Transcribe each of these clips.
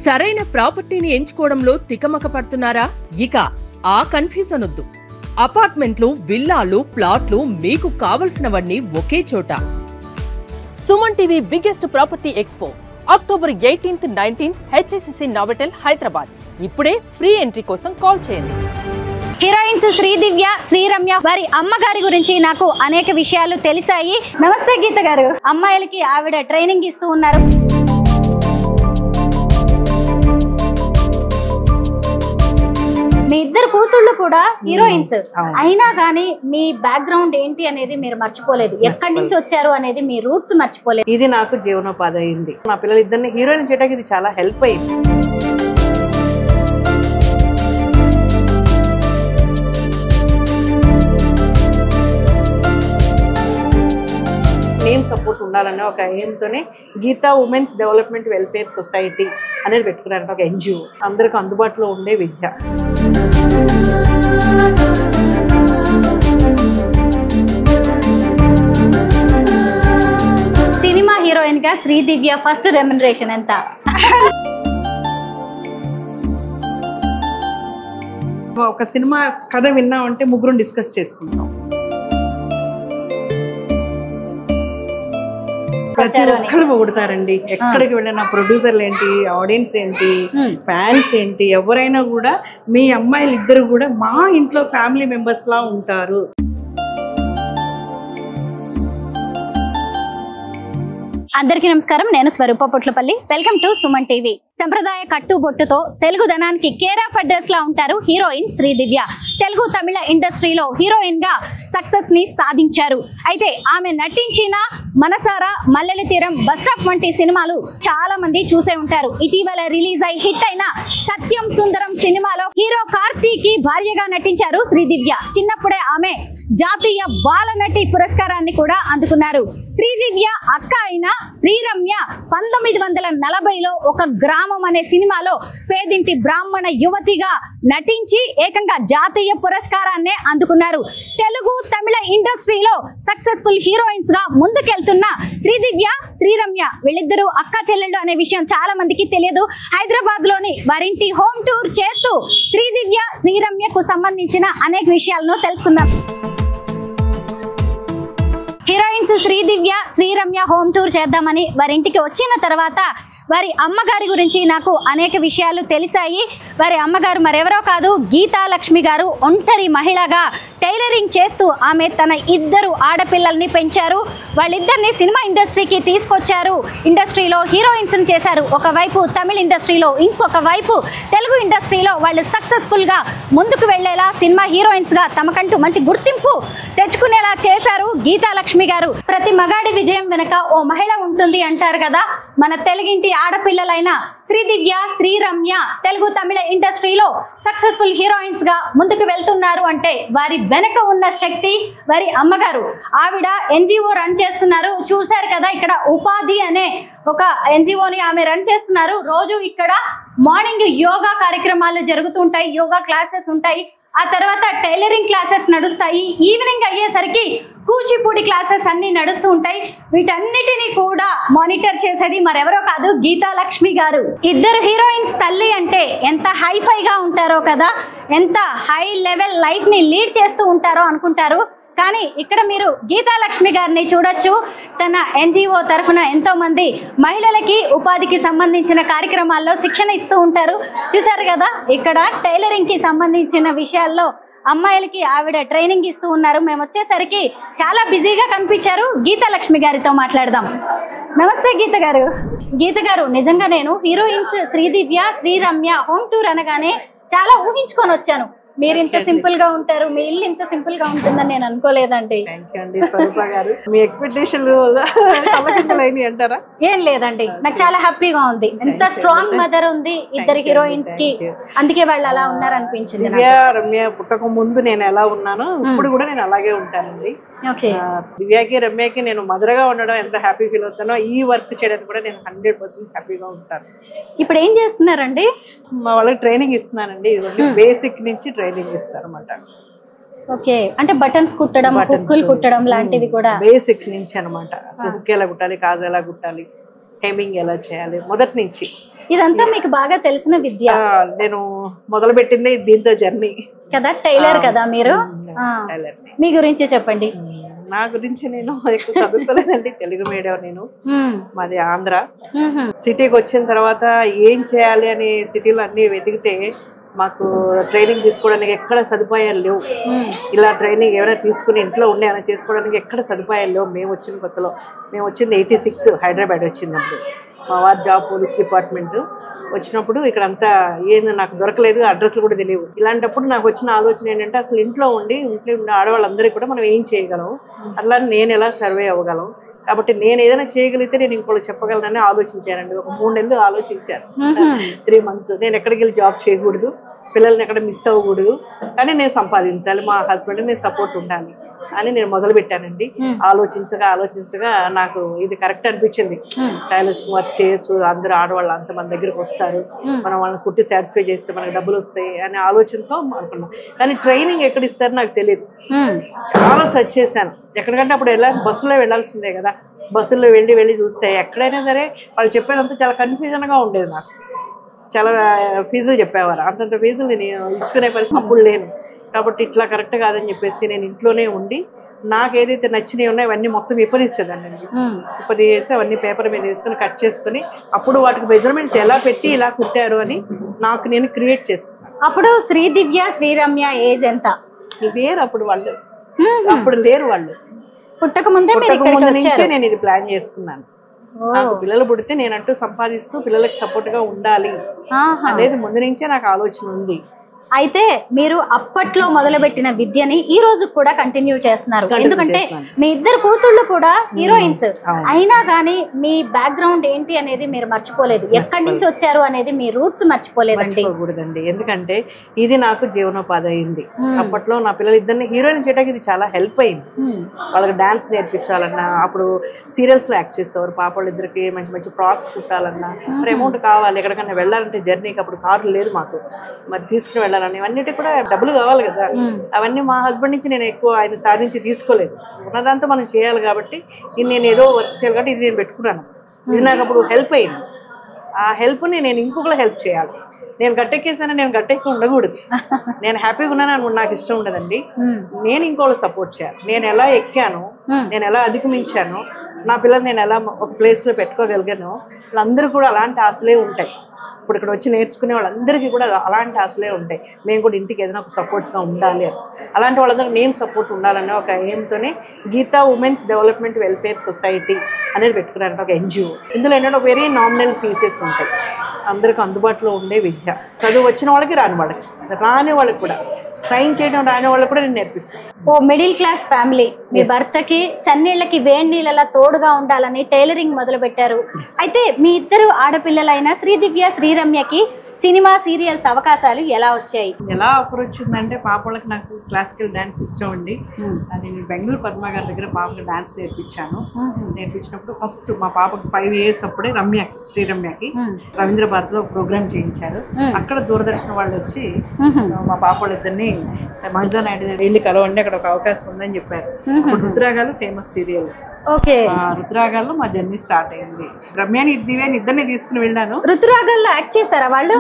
సరైన ప్రాపర్టీని ఎంచుకోవడంలో తికమక పడుతున్నారా? ఇక ఆ కన్ఫ్యూజన్ వద్దు. అపార్ట్మెంట్లు, విల్లాలు, ప్లాట్లు మీకు కావలసినవన్నీ ఒకే చోట. Suman TV biggest property expo October 18th, 19th HSCC Novotel Hyderabad. ఇప్పుడే ఫ్రీ ఎంట్రీ కోసం కాల్ చేయండి. హీరోయిన్స్ శ్రీదివ్య, శ్రీరమ్య వారి అమ్మగారి గురించి నాకు అనేక విషయాలు తెలిసాయి. నమస్తే గీత గారు. అమ్మాయిలకి ఆవిడ ట్రైనింగ్ ఇస్తూ ఉన్నారు. మీ ఇద్దరు కూతుళ్ళు కూడా హీరోయిన్స్ అయినా కానీ మీ బ్యాక్గ్రౌండ్ ఏంటి అనేది మీరు మర్చిపోలేదు. ఎక్కడి నుంచి వచ్చారు అనేది మీ రూట్స్ మర్చిపోలేదు. ఇది నాకు జీవనోపాధి అయింది. నా పిల్లలు ఇద్దరిని హీరోయిన్ చేయడానికి ఇది చాలా హెల్ప్ అయింది. నేను సపోర్ట్ ఉండాలనే ఒక ఎయిమ్తోనే Geetha women's development welfare society అనేది పెట్టుకున్నాను. ఒక NGO, అందరికి అందుబాటులో ఉండే విద్య. సినిమా హీరోయిన్ గా శ్రీదివ్య ఫస్ట్ రెమ్యునరేషన్ ఎంత? ఒక సినిమా కథ విన్నామంటే ముగ్గురు డిస్కస్ చేసుకుంటాం. ప్రతి ఒక్కరు పొగుడతారండి. ఎక్కడికి వెళ్ళినా ప్రొడ్యూసర్లు ఏంటి, ఆడియన్స్ ఏంటి, ఫ్యాన్స్ ఏంటి, ఎవరైనా కూడా మీ అమ్మాయిలు ఇద్దరు కూడా మా ఇంట్లో ఫ్యామిలీ మెంబర్స్ లా ఉంటారు. అందరికీ నమస్కారం. నేను Swaroopa Potlapalli. Welcome to Suman TV. సంప్రదాయ కట్టుబొట్టుతో తెలుగు ధనానికి కేర్ ఆఫ్ అడ్రస్ లా ఉంటారు హీరోయిన్ శ్రీదివ్య. తెలుగు తమిళ ఇండస్ట్రీలో హీరోయిన్ గా సక్సెస్ ని సాధించారు. అయితే ఆమె నటించిన మనసారా, మల్లెల తీరం, బస్ స్టాప్ వంటి సినిమాలు చాలా మంది చూసే ఉంటారు. ఇటీవల రిలీజ్ అయి హిట్ అయిన సత్యం సుందరం సినిమాలో హీరో కార్తీకి భార్యగా నటించారు శ్రీదివ్య. చిన్నప్పుడే ఆమె జాతీయ బాల నటి పురస్కారాన్ని కూడా అందుకున్నారు. శ్రీదివ్య అక్క అయిన శ్రీరమ్య 1940లో ఒక గ్రామం అనే సినిమాలో పేదింటి బ్రాహ్మణ యువతిగా నటించి ఏకంగా జాతీయ పురస్కారాన్నే అందుకున్నారు. తెలుగు తమిళ ఇండస్ట్రీలో సక్సెస్ఫుల్ హీరోయిన్స్ గా ముందుకెళ్తున్న శ్రీదివ్య, శ్రీరమ్య వీళ్ళిద్దరూ అక్క చెల్లెళ్ళు అనే విషయం చాలా మందికి తెలియదు. హైదరాబాద్ లోని వారింటి హోమ్ టూర్ చేస్తూ శ్రీదివ్య, శ్రీరమ్యకు సంబంధించిన అనేక విషయాలను తెలుసుకుందాం. Heroines Sridivya, Sreeramya home tour చేద్దామని వారి ఇంటికి వచ్చిన తర్వాత వారి అమ్మగారి గురించి నాకు అనేక విషయాలు తెలిసాయి. వారి అమ్మగారు మరెవరో కాదు, గీతా లక్ష్మి గారు. ఒంటరి మహిళగా టైలరింగ్ చేస్తూ ఆమె తన ఇద్దరు ఆడపిల్లల్ని పెంచారు. వాళ్ళిద్దరిని సినిమా ఇండస్ట్రీకి తీసుకొచ్చారు. ఇండస్ట్రీలో హీరోయిన్స్ చేశారు. ఒకవైపు తమిళ ఇండస్ట్రీలో, ఇంకొక వైపు తెలుగు ఇండస్ట్రీలో వాళ్ళు సక్సెస్ఫుల్ గా ముందుకు వెళ్లేలా సినిమా హీరోయిన్స్ గా తమకంటూ మంచి గుర్తింపు తెచ్చుకునేలా చేశారు గీతా లక్ష్మి గారు. ప్రతి మగాడి విజయం వెనుక ఓ మహిళ ఉంటుంది అంటారు కదా. మన తెలుగింటి ఆడపిల్లలైన శ్రీదివ్య, శ్రీరమ్య తెలుగు తమిళ ఇండస్ట్రీలో సక్సెస్ఫుల్ హీరోయిన్స్ గా ముందుకు వెళ్తున్నారు అంటే వారి వెనక ఉన్న శక్తి వారి అమ్మగారు. ఆవిడ NGO రన్ చేస్తున్నారు. చూశారు కదా, ఇక్కడ ఉపాధి అనే ఒక NGOని ఆమె రన్ చేస్తున్నారు. రోజు ఇక్కడ మార్నింగ్ యోగా కార్యక్రమాలు జరుగుతుంటాయి, యోగా క్లాసెస్ ఉంటాయి. ఆ తర్వాత టైలరింగ్ క్లాసెస్ నడుస్తాయి. ఈవినింగ్ అయ్యేసరికి కూచిపూడి క్లాసెస్ అన్ని నడుస్తూ ఉంటాయి. వీటన్నిటిని కూడా మానిటర్ చేసేది మరెవరో కాదు, గీతా లక్ష్మి గారు. ఇద్దరు హీరోయిన్స్ తల్లి అంటే ఎంత హైఫైగా ఉంటారో కదా, ఎంత హై లెవెల్ లైఫ్ ని లీడ్ చేస్తూ ఉంటారో అనుకుంటారు. కానీ ఇక్కడ మీరు గీతా లక్ష్మి గారిని చూడొచ్చు. తన NGO తరఫున ఎంతో మంది మహిళలకి ఉపాధికి సంబంధించిన కార్యక్రమాల్లో శిక్షణ ఇస్తూ ఉంటారు. చూసారు కదా, ఇక్కడ టైలరింగ్ కి సంబంధించిన విషయాల్లో అమ్మాయిలకి ఆవిడ ట్రైనింగ్ ఇస్తూ ఉన్నారు. మేము వచ్చేసరికి చాలా బిజీగా కనిపించారు. గీతా లక్ష్మి గారితో మాట్లాడదాం. నమస్తే గీత గారు. గీత గారు, నిజంగా నేను heroines Sridivya, Sreeramya home tour అనగానే చాలా ఊహించుకొని వచ్చాను. మీరు ఇంత సింపుల్ గా ఉంటారు, మీ ఇల్లు ఇంత సింపుల్ గా ఉంటుందని నేను అనుకోలేదండి. మీ ఎక్స్పెక్టేషన్లు అంటారా? ఏం లేదండి, నాకు చాలా హ్యాపీగా ఉంది. ఎంత స్ట్రాంగ్ మదర్ ఉంది ఇద్దరు హీరోయిన్స్ కి, అందుకే వాళ్ళు అలా ఉన్నారు అనిపించింది. రమ్య పుట్టక ముందు నేను ఎలా ఉన్నానో ఇప్పుడు కూడా నేను అలాగే ఉంటానండి. దివ్యాకి, రమ్యకి నేను మదర్గా ఉండడం ఎంత హ్యాపీ ఫీల్ అవుతానో ఈ వర్క్ చేయడానికి కూడా నేను 100% హ్యాపీగా ఉంటాను. ఇప్పుడు ఏం చేస్తున్నారండి? మా వాళ్ళకి ట్రైనింగ్ ఇస్తున్నానండి. బేసిక్ నుంచి ట్రైనింగ్ ఇస్తారు అన్నమాట. ఓకే, అంటే బటన్స్ కుట్టడం, హుక్కులు కుట్టడం లాంటివి కూడా బేసిక్ నుంచి అన్నమాట. అసలు హుక్ ఎలా కుట్టాలి, కాజు ఎలా కుట్టాలి, హెమ్మింగ్ ఎలా చేయాలి మొదటి నుంచి. ఇదంతా మీకు బాగా తెలిసిన విద్య. నేను మొదలు పెట్టింది దీంతో జర్నీ కదా, టైలర్ కదా మీరు. మీ గురించి చెప్పండి. నా గురించి నేను ఎక్కువ చదువుకోలేదండి, తెలుగు మీడియం. నేను మాది ఆంధ్ర. సిటీకి వచ్చిన తర్వాత ఏం చేయాలి అని సిటీలో అన్ని వెతికితే మాకు ట్రైనింగ్ తీసుకోవడానికి ఎక్కడ సదుపాయాలు లేవు. ఇలా ట్రైనింగ్ ఏమైనా తీసుకుని ఇంట్లో ఉండి ఏమైనా చేసుకోవడానికి ఎక్కడ సదుపాయాలు లేవు. మేము వచ్చిన కొత్తలో, మేము వచ్చింది 86 హైదరాబాద్ వచ్చిందప్పుడు. మా వారి జాబ్ పోలీస్ డిపార్ట్మెంట్ వచ్చినప్పుడు ఇక్కడ అంతా ఏంది నాకు దొరకలేదు, అడ్రస్లు కూడా తెలియవు. ఇలాంటప్పుడు నాకు వచ్చిన ఆలోచన ఏంటంటే అసలు ఇంట్లో ఉండి ఆడవాళ్ళందరికీ కూడా మనం ఏం చేయగలం, అట్లా నేను ఎలా సర్వే అవ్వగలం, కాబట్టి నేను ఏదైనా చేయగలిగితే నేను ఇంకోటి చెప్పగలనని ఆలోచించానండి. ఒక 3 నెలలు ఆలోచించాను, 3 months. నేను ఎక్కడికి వెళ్ళి జాబ్ చేయకూడదు, పిల్లల్ని ఎక్కడ మిస్ అవ్వకూడదు, కానీ నేను సంపాదించాలి, మా హస్బెండ్ నేను సపోర్ట్ ఉండాలి అని నేను మొదలు పెట్టానండి. ఆలోచించగా నాకు ఇది కరెక్ట్ అనిపించింది. టైలర్స్ వర్క్ చేయొచ్చు, అందరూ ఆడవాళ్ళు అంత మన దగ్గరకు వస్తారు, మనం వాళ్ళని కుట్టి సాటిస్ఫై చేస్తే మనకు డబ్బులు వస్తాయి అనే ఆలోచనతో అనుకున్నాం. కానీ ట్రైనింగ్ ఎక్కడ ఇస్తారో నాకు తెలియదు. చాలా సెర్చ్ చేశాను. ఎక్కడికంటే అప్పుడు బస్సులో వెళ్ళాల్సిందే కదా, బస్సుల్లో వెళ్ళి చూస్తే ఎక్కడైనా సరే వాళ్ళు చెప్పేదంతా చాలా కన్ఫ్యూజన్గా ఉండేది. నాకు చాలా ఫీజులు చెప్పేవారు, అంతంత ఫీజులు నేను ఇచ్చుకునే పరిస్థితి అప్పుడు లేను. కాబట్టి ఇట్లా కరెక్ట్ కాదని చెప్పేసి నేను ఇంట్లోనే ఉండి నాకు ఏదైతే నచ్చినవి ఉన్నాయో అవన్నీ మొత్తం విప్పదీసేదానండి. విప్పదీసి అవన్నీ పేపర్ మీద వేసుకొని కట్ చేసుకుని అప్పుడు వాటికి మెజర్మెంట్స్ ఎలా పెట్టి ఇలా కుట్టారు అని నాకు నేను క్రియేట్ చేసుకున్నాను. అప్పుడు శ్రీదివ్య శ్రీరమ్య ఏజ్ ఎంత? వేరు అప్పుడు వాళ్ళు, అప్పుడు లేరు వాళ్ళు. పుట్టక ముందు నుంచే నేను ఇది ప్లాన్ చేసుకున్నాను. నాకు పిల్లలు పుడితే నేనంటూ సంపాదిస్తూ పిల్లలకి సపోర్ట్ గా ఉండాలి అనేది ముందు నుంచే నాకు ఆలోచన ఉంది. అయితే మీరు అప్పట్లో మొదలుపెట్టిన విద్యని ఈ రోజు కూడా కంటిన్యూ చేస్తున్నారు. ఎందుకంటే మీ ఇద్దరు కూతుళ్ళు కూడా హీరోయిన్స్ అయినా కానీ మీ బ్యాక్గ్రౌండ్ ఏంటి అనేది మీరు మర్చిపోలేదు, ఎక్కడి నుంచి వచ్చారు అనేది మీ రూట్స్ మర్చిపోలేదండి. ఎందుకంటే ఇది నాకు జీవనోపాధి అయింది. అప్పట్లో నా పిల్లలు ఇద్దరిని హీరోయిన్ చేయడానికి ఇది చాలా హెల్ప్ అయింది. వాళ్ళకి డాన్స్ నేర్పించాలన్నా, అప్పుడు సీరియల్స్ లో యాక్ట్ చేసేవారు. పాపళ్ళిద్దరికి మంచి మంచి ఫ్రాక్స్ కుట్టాలన్నా, మరి అమౌంట్ కావాలి, ఎక్కడికన్నా వెళ్ళాలంటే జర్నీకి అప్పుడు కారు లేదు మాకు, మరి తీసుకుని వెళ్ళాలి, ఇవన్నిటి కూడా డబ్బులు కావాలి కదా. అవన్నీ మా హస్బెండ్ నుంచి నేను ఎక్కువ ఆయన సాధించి తీసుకోలేదు. ఉన్నదంతా మనం చేయాలి కాబట్టి నేను ఏదో వర్క్ చేయాలి కాబట్టి ఇది నేను పెట్టుకున్నాను. ఇది నాకు అప్పుడు హెల్ప్ అయింది. ఆ హెల్ప్ని నేను ఇంకొకరు హెల్ప్ చేయాలి. నేను గట్టెక్కేసాను, నేను గట్టెక్కి ఉండకూడదు. నేను హ్యాపీగా ఉన్నాను నాకు ఇష్టం ఉండదండి. నేను ఇంకోళ్ళు సపోర్ట్ చేయాలి. నేను ఎలా ఎక్కాను, నేను ఎలా అధిగమించాను, నా పిల్లలు నేను ఎలా ఒక ప్లేస్లో పెట్టుకోగలిగాను, వాళ్ళందరూ కూడా అలాంటి ఆశలే ఉంటాయి. ఇప్పుడు ఇక్కడ వచ్చి నేర్చుకునే వాళ్ళందరికీ కూడా అలాంటి ఆశలే ఉంటాయి. మేము కూడా ఇంటికి ఏదైనా ఒక సపోర్ట్గా ఉండాలి అని, అలాంటి వాళ్ళందరికీ నేను సపోర్ట్ ఉండాలనే ఒక ఎయిమ్తోనే Geetha women's development welfare society అనేది పెట్టుకున్నారంట, ఒక NGO. ఇందులో ఏంటంటే ఒక వెరీ నామినల్ ఫీసెస్ ఉంటాయి. అందరికి అందుబాటులో ఉండే విద్య, చదువు వచ్చిన వాళ్ళకి రాని వాళ్ళకి కూడా, సైన్ చేయడం రాని వాళ్ళకి కూడా నేను నేర్పిస్తాను. ఓ మిడిల్ క్లాస్ ఫ్యామిలీ, మీ భర్తకి చన్నీళ్ళకి వేడి నీళ్ళలా తోడుగా ఉండాలని టైలరింగ్ మొదలు పెట్టారు. అయితే మీ ఇద్దరు ఆడపిల్లలైన శ్రీదివ్య శ్రీరమ్యకి సినిమా సీరియల్స్ అవకాశాలు ఎలా వచ్చాయి? ఎలా ఆఫర్ వచ్చిందంటే, పాపలకి నాకు క్లాసికల్ డాన్స్ ఇష్టం అండి. అది నేను బెంగళూరు పద్మ గారి దగ్గర పాపకి డాన్స్ నేర్పించాను. నేర్పించినప్పుడు ఫస్ట్ మా పాపకి 5 years అప్పుడే శ్రీరమ్యకి రవీంద్ర భారతిలో ప్రోగ్రామ్ చేయించారు. అక్కడ దూరదర్శన్ వాళ్ళు వచ్చి మా పాప వాళ్ళిద్దరిని మహిళా నాయుడు వెళ్ళి కలవండి, అక్కడ ఒక అవకాశం ఉందని చెప్పారు. రుద్రాగాలు ఫేమస్ సీరియల్, రుద్రాగాల్లో మా జర్నీ స్టార్ట్ అయింది. రమ్యాని దివ్యాని ఇద్దరిని తీసుకుని వెళ్ళాను. రుద్రాగాల్లో యాక్ట్ చేశారా వాళ్ళు?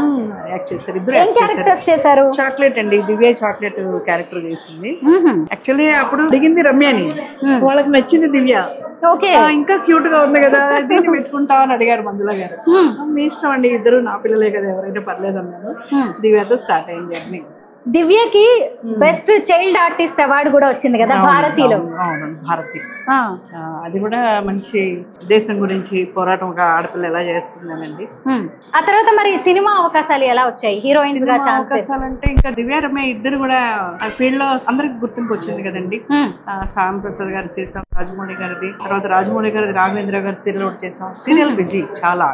యాక్ట్ చేశారు, ఇద్దరు చేశారు. చాక్లెట్ అండి, దివ్య చాక్లెట్ క్యారెక్టర్ చేసింది. యాక్చువల్లీ అప్పుడు అడిగింది రమ్యాని, వాళ్ళకి నచ్చింది దివ్య, ఇంకా క్యూట్ గా ఉంది కదా, దీన్ని పెట్టుకుంటావు అని అడిగారు మంజుల గారు. మీ ఇష్టం అండి, ఇద్దరు నా పిల్లలే కదా, ఎవరైనా పర్లేదు అన్నాను. దివ్యతో స్టార్ట్ అయింది జర్నీ. దివ్యకి బెస్ట్ చైల్డ్ ఆర్టిస్ట్ అవార్డు కూడా వచ్చింది కదా భారతీలో. భారతి అది కూడా మంచి దేశం గురించి పోరాటం, ఒక ఆడపిల్ల ఎలా చేస్తుందనండి. ఆ తర్వాత మరి సినిమా అవకాశాలు ఎలా వచ్చాయి? హీరోయిన్స్ గా అవకాశాలు అంటే ఇంకా దివ్య రమ్య ఇద్దరు కూడా ఆ ఫీల్డ్ లో అందరికి గుర్తింపు వచ్చింది కదండి. శ్యామ్ ప్రసాద్ గారు చేసాం, రాజమౌళి గారిది, తర్వాత రాజమౌళి గారిది రాఘవేంద్ర గారి సీరియల్ ఒకటి చేసాం. సీరియల్ బిజీ చాలా,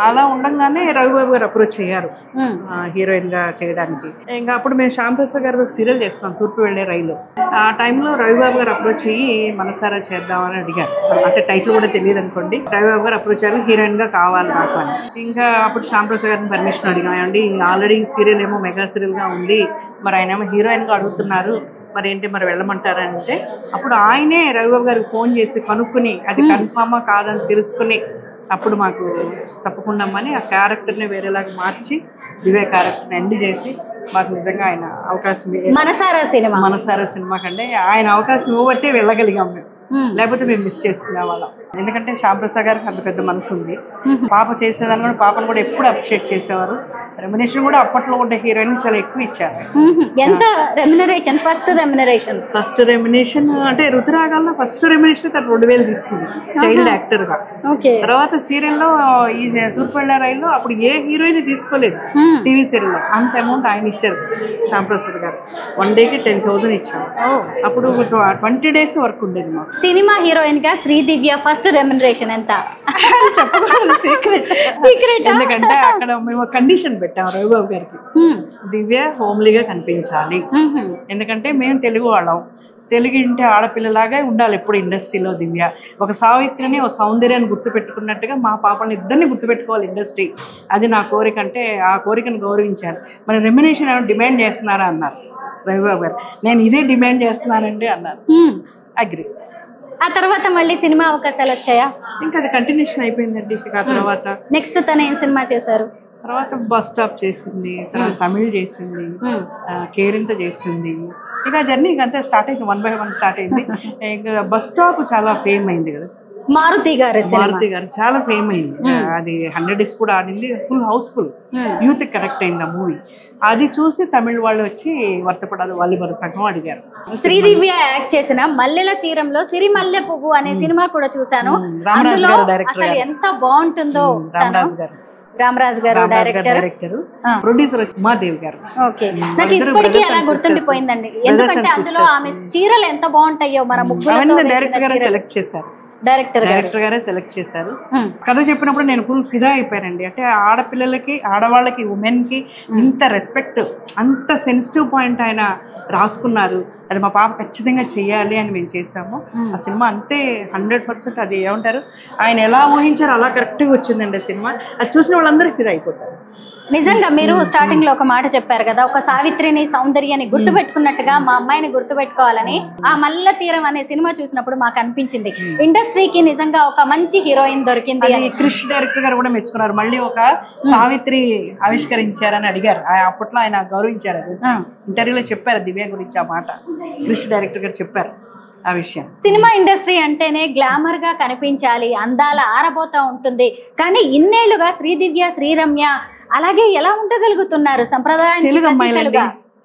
అలా ఉండగానే రఘుబాబు గారు అప్రోచ్ అయ్యారు హీరోయిన్ గా చేయడానికి. ఇంకా అప్పుడు మేము శ్యామ్ ప్రసాద్ గారిది ఒక సీరియల్ చేస్తున్నాం, తూర్పు వెళ్లే రైలు. ఆ టైంలో రవిబాబు గారు అప్రోచ్ అయ్యి మనసారా చేద్దామని అడిగారు. అంటే టైటిల్ కూడా తెలియదు అనుకోండి. రవిబాబు గారు అప్రోచ్ అయ్యారు, హీరోయిన్ గా కావాలి నాకు అని. ఇంకా అప్పుడు శ్యామ్ ప్రసాద్ గారిని పర్మిషన్ అడిగామండి. ఆల్రెడీ సీరియల్ ఏమో మెగా సీరియల్ గా ఉంది, మరి ఆయన ఏమో హీరోయిన్ గా అడుగుతున్నారు, మరి ఏంటి మరి వెళ్ళమంటారంటే, అప్పుడు ఆయనే రవిబాబు గారికి ఫోన్ చేసి కనుక్కుని అది కన్ఫామా కాదని తెలుసుకుని అప్పుడు మాకు తప్పకుండా అమ్మని ఆ క్యారెక్టర్ని వేరేలాగా మార్చి దివ్య క్యారెక్టర్ని ఎండ్ చేసి మాకు నిజంగా ఆయన అవకాశం మనసారా సినిమా కంటే ఆయన అవకాశం ఇవ్వబట్టే వెళ్ళగలిగాం మేము, లేకపోతే మేము మిస్ చేసుకునే వాళ్ళం. ఎందుకంటే శ్యాంప్రసాద్ గారికి అంత పెద్ద మనసు ఉంది. పాప చేసేదాన్ని కూడా పాపను కూడా ఎప్పుడు అప్రిషియేట్ చేసేవారు. రెమ్యునరేషన్ కూడా అప్పట్లో ఉండే హీరోయిన్ చాలా ఎక్కువ ఇచ్చారు. ఎంత రెమ్యునరేషన్? ఫస్ట్ రెమ్యునరేషన్ అంటే రుతురాగాల్లో ఫస్ట్ రెమ్యునరేషన్ 2000 తీసుకుంది చైల్డ్ యాక్టర్ గా. తర్వాత సీరియల్లో ఈ తూర్పుళ్ళారాయిలో అప్పుడు ఏ హీరోయిన్ తీసుకోలేదు టీవీ సీరియల్లో, అంత అమౌంట్ ఆయన ఇచ్చారు శ్యాంప్రసాద్ గారు. 1 డేకి 10,000 ఇచ్చారు. అప్పుడు 20 days వర్క్ ఉండేది మాకు. సినిమా హీరోయిన్ గా శ్రీదివ్య ఫస్ట్ రెమ్యునరేషన్ ఎంత? చెప్పకూడదు, సీక్రెట్. ఎందుకంటే అక్కడ మేము కండిషన్ పెట్టాం రవిబాబు గారికి, దివ్య హోమ్లీగా కనిపించాలి. ఎందుకంటే మేము తెలుగు వాళ్ళం, తెలుగు ఇంటి ఆడపిల్లలాగా ఉండాలి ఎప్పుడు ఇండస్ట్రీలో. దివ్య ఒక సావిత్రిని ఒక సౌందర్యాన్ని గుర్తుపెట్టుకున్నట్టుగా మా పాపని ఇద్దరిని గుర్తుపెట్టుకోవాలి ఇండస్ట్రీ. అది నా కోరిక. అంటే ఆ కోరికను గౌరవించారు. మరి రెమ్యునరేషన్ ఏమైనా డిమాండ్ చేస్తున్నారా అన్నారు రవిబాబు గారు. నేను ఇదే డిమాండ్ చేస్తున్నానండి అన్నారు. అగ్రి. ఆ తర్వాత మళ్ళీ సినిమా అవకాశాలు వచ్చాయా? ఇంకా అది కంటిన్యూషన్ అయిపోయిందండి. ఆ తర్వాత నెక్స్ట్ తను ఏం సినిమా చేశారు? తర్వాత బస్ స్టాప్ చేసింది, తర్వాత తమిళ్ చేసింది, కేరింత చేసింది. ఇక జర్నీ అంతా స్టార్ట్ అయింది, 1 by 1 స్టార్ట్ అయింది. ఇంకా బస్ స్టాప్ చాలా ఫేమ్ అయింది కదా, మారుతి గారు చాలా ఫేమ్ అయింది. అది 100 days కూడా ఆడింది, ఫుల్ హౌస్ఫుల్. యూత్ కనెక్ట్ అయింది ఆ మూవీ. అది చూసి తమిళ వాళ్ళు వచ్చి వర్తపడాలి వాలీబాల్ సంఘం అడిగారు. శ్రీదివ్య యాక్ట్ చేసిన మల్లెల తీరంలో సిరిమల్లె పువ్వు అనే సినిమా కూడా చూసాను. అసలు ఎంత బాగుంటుందో. రామరాజు గారు డైరెక్టర్, ప్రొడ్యూసర్ వచ్చి ఉమాదేవి గారు. నాకు ఇప్పటికీ అలా గుర్తుండిపోయిందండి. ఎందుకంటే అందులో ఆమె చీరలు ఎంత బాగుంటాయో మన ముగ్గురు డైరెక్టర్ గారే సెలెక్ట్ చేశారు. డైరెక్టర్ గారే సెలెక్ట్ చేశారు. కథ చెప్పినప్పుడు నేను ఫుల్ ఫిదా అయిపోయానండి. అంటే ఆడపిల్లలకి, ఆడవాళ్ళకి, ఉమెన్ కి ఇంత రెస్పెక్ట్, అంత సెన్సిటివ్ పాయింట్ ఆయన రాసుకున్నారు. అది మా పాప ఖచ్చితంగా చెయ్యాలి అని మేము చేసాము. ఆ సినిమా అంతే 100% అది ఏమంటారు, ఆయన ఎలా ఊహించారో అలా కరెక్ట్గా వచ్చిందండి ఆ సినిమా. అది చూసిన వాళ్ళందరికీ ఫిదా అయిపోతారు. నిజంగా మీరు స్టార్టింగ్ లో ఒక మాట చెప్పారు కదా, ఒక సావిత్రిని, సౌందర్యాన్ని గుర్తుపెట్టుకున్నట్టుగా మా అమ్మాయిని గుర్తుపెట్టుకోవాలని. ఆ మల్ల తీరం అనే సినిమా చూసినప్పుడు మాకు అనిపించింది ఇండస్ట్రీకి నిజంగా ఒక మంచి హీరోయిన్ దొరికింది. క్రిష్ డైరెక్టర్ గారు కూడా మెచ్చుకున్నారు. మళ్ళీ ఒక సావిత్రి ఆవిష్కరించారని అడిగారు. అప్పట్లో ఆయన గౌరవించారు. ఇంటర్వ్యూలో చెప్పారు దివ్య గురించి ఆ మాట. క్రిష్ డైరెక్టర్ గారు చెప్పారు ఆ విషయం. సినిమా ఇండస్ట్రీ అంటేనే గ్లామర్ గా కనిపించాలి, అందాల ఆరబోతా ఉంటుంది. కానీ ఇన్నేళ్లుగా శ్రీదివ్య, శ్రీరమ్య అలాగే ఎలా ఉండగలుగుతున్నారు? సంప్రదాయం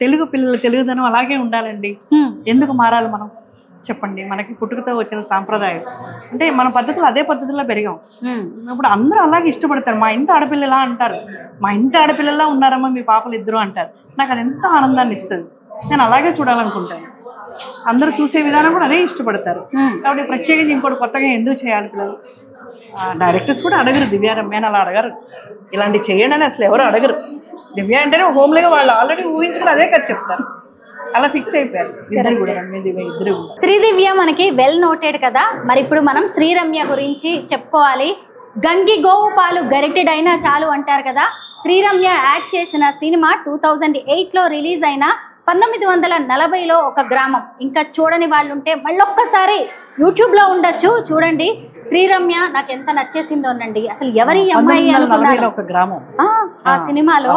తెలుగు పిల్లలు తెలుగుదనం అలాగే ఉండాలండి. ఎందుకు మారాలి మనం చెప్పండి? మనకి పుట్టుకతో వచ్చిన సాంప్రదాయం అంటే మన పద్ధతులు అదే పద్ధతిలో పెరిగాం. ఇప్పుడు అందరూ అలాగే ఇష్టపడతారు. మా ఇంటి ఆడపిల్ల ఎలా అంటారు, మా ఇంటి ఆడపిల్లలా ఉన్నారమ్మా మీ పాపలు ఇద్దరు అంటారు. నాకు అది ఎంత ఆనందాన్ని ఇస్తుంది. నేను అలాగే చూడాలనుకుంటాను. అందరూ చూసే విధానం కూడా అదే ఇష్టపడతారు. కాబట్టి ప్రత్యేకించి ఇంకోటి కొత్తగా ఎందుకు చేయాలి పిల్లలు? డైరెక్టర్స్ కూడా అడగరు దివ్య రమ్యాని అలా అడగరు. ఇలాంటి చేయండి అని అసలు ఎవరు అడగరు. దివ్య అంటేనే హోమ్లీగా వాళ్ళు ఆల్రెడీ ఊహించుకుని అదే కదా చెప్తారు. అలా ఫిక్స్ అయిపోయారు ఇద్దరు కూడా, రమ్య దివ్య ఇద్దరు. శ్రీదివ్య మనకి వెల్ నోటెడ్ కదా. మరి ఇప్పుడు మనం శ్రీరమ్య గురించి చెప్పుకోవాలి. గంగి గోవు పాలు గరిటెడైనా చాలు అంటారు కదా. శ్రీరమ్య యాక్ట్ చేసిన సినిమా 2008లో రిలీజ్ అయిన 1940లో ఒక గ్రామం. ఇంకా చూడని వాళ్ళు ఉంటే మళ్ళొక్కసారి యూట్యూబ్లో ఉండొచ్చు, చూడండి. శ్రీరమ్య నాకు ఎంత నచ్చేసిందోనండి. అసలు ఎవరి అమ్మాయి అనుకున్నారు ఆ సినిమాలో.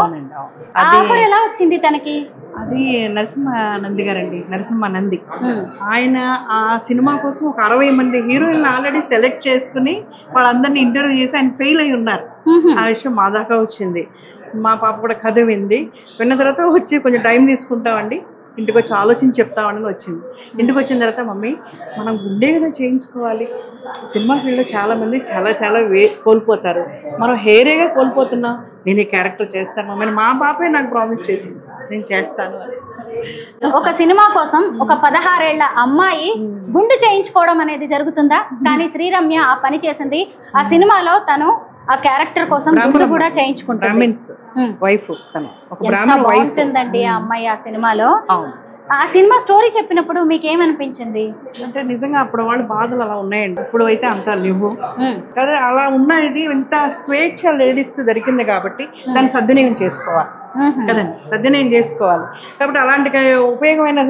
ఆఫర్ ఎలా వచ్చింది తనకి? అది నరసింహానంది గారండి, నరసింహానంది. ఆయన ఆ సినిమా కోసం ఒక 60 మంది హీరోయిన్లు ఆల్రెడీ సెలెక్ట్ చేసుకుని వాళ్ళందరినీ ఇంటర్వ్యూ చేసి ఆయన ఫెయిల్ అయి ఉన్నారు. ఆ విషయం మా దాకా వచ్చింది. మా పాప కూడా కథ విన్న తర్వాత వచ్చి కొంచెం టైం తీసుకుంటామండి, ఇంటికి వచ్చి ఆలోచించి చెప్తామని వచ్చింది. ఇంటికి వచ్చిన తర్వాత మమ్మీ మనం గుండె కదా చేయించుకోవాలి. సినిమా ఫీల్డ్లో చాలామంది చాలా కోల్పోతారు, మనం హెయిరేగా కోల్పోతున్నాం. నేను ఈ క్యారెక్టర్ చేస్తాను మమ్మీ. మా పాపే నాకు ప్రామిస్ చేసింది నేను చేస్తాను అని. ఒక సినిమా కోసం ఒక 16 ఏళ్ల అమ్మాయి గుండు చేయించుకోవడం అనేది జరుగుతుందా? కానీ శ్రీరమ్య ఆ పని చేసింది. ఆ సినిమాలో తను ఆ క్యారెక్టర్ కోసం గుండు కూడా చేయించుకుంటుంది. బాగుంటుందండి ఆ అమ్మాయి ఆ సినిమాలో. ఆ సినిమా స్టోరీ చెప్పినప్పుడు మీకు ఏమనిపించింది? అంటే నిజంగా అప్పుడు వాళ్ళు బాధలు అలా ఉన్నాయండి, ఇప్పుడు అయితే అంత లేవు కదా. అలా ఉన్నది ఇంత స్వేచ్ఛ లేడీస్ కు దొరికింది కాబట్టి దాన్ని సద్వినియోగం చేసుకోవాలి కదండి, సద్వినియోగం చేసుకోవాలి. కాబట్టి అలాంటి ఉపయోగమైన